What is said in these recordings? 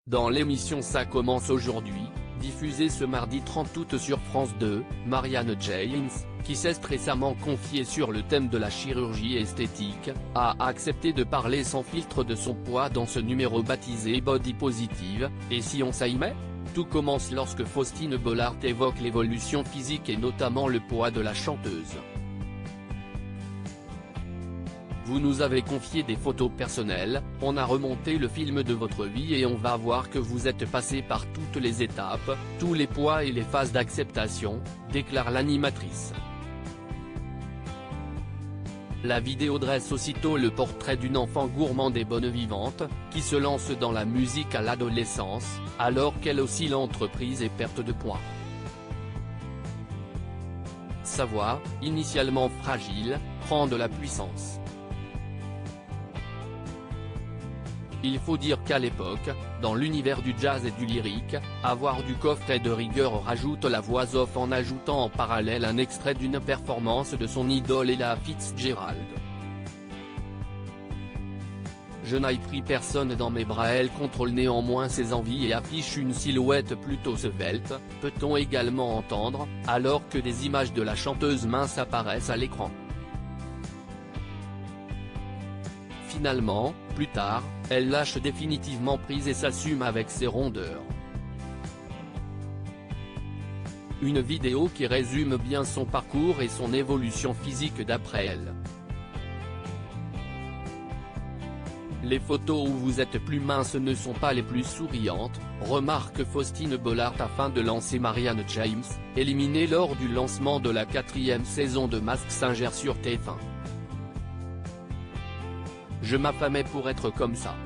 Dans l'émission Ça commence aujourd'hui, diffusée ce mardi 30 août sur France 2, Marianne James, qui s'est récemment confiée sur le thème de la chirurgie esthétique, a accepté de parler sans filtre de son poids dans ce numéro baptisé Body Positive, et si on s'y met ? Tout commence lorsque Faustine Bollard évoque l'évolution physique et notamment le poids de la chanteuse. Vous nous avez confié des photos personnelles, on a remonté le film de votre vie et on va voir que vous êtes passé par toutes les étapes, tous les poids et les phases d'acceptation, déclare l'animatrice. La vidéo dresse aussitôt le portrait d'une enfant gourmande et bonne vivante, qui se lance dans la musique à l'adolescence, alors qu'elle oscille entre prise et perte de poids. Sa voix, initialement fragile, prend de la puissance. Il faut dire qu'à l'époque, dans l'univers du jazz et du lyrique, avoir du coffret de rigueur rajoute la voix off en ajoutant en parallèle un extrait d'une performance de son idole Ella Fitzgerald. Je n'ai pris personne dans mes bras. Elle contrôle néanmoins ses envies et affiche une silhouette plutôt svelte, peut-on également entendre, alors que des images de la chanteuse mince apparaissent à l'écran. Finalement, plus tard, elle lâche définitivement prise et s'assume avec ses rondeurs. Une vidéo qui résume bien son parcours et son évolution physique d'après elle. Les photos où vous êtes plus mince ne sont pas les plus souriantes, remarque Faustine Bollard afin de lancer Marianne James, éliminée lors du lancement de la 4e saison de Mask Singer sur TF1. Je m'affamais pour être comme ça.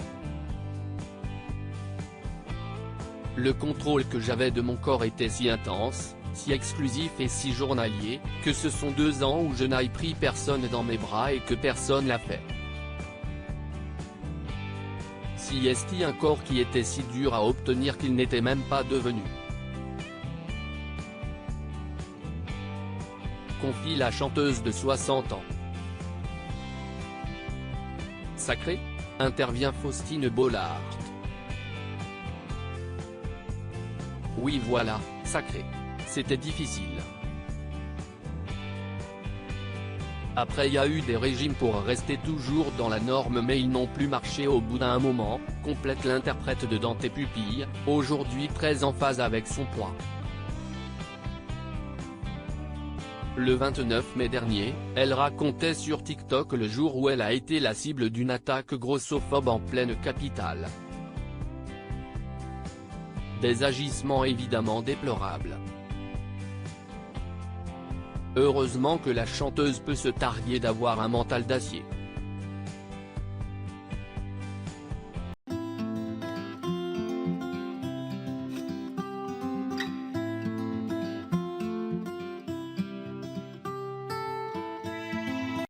Le contrôle que j'avais de mon corps était si intense, si exclusif et si journalier, que ce sont 2 ans où je n'ai pris personne dans mes bras et que personne l'a fait. Si est-il un corps qui était si dur à obtenir qu'il n'était même pas devenu. Confie la chanteuse de 60 ans. Sacré ? Intervient Faustine Bollard. Oui voilà, sacré. C'était difficile. Après il y a eu des régimes pour rester toujours dans la norme mais ils n'ont plus marché au bout d'un moment, complète l'interprète de Dans tes pupilles, aujourd'hui très en phase avec son poids. Le 29 mai dernier, elle racontait sur TikTok le jour où elle a été la cible d'une attaque grossophobe en pleine capitale. Des agissements évidemment déplorables. Heureusement que la chanteuse peut se targuer d'avoir un mental d'acier.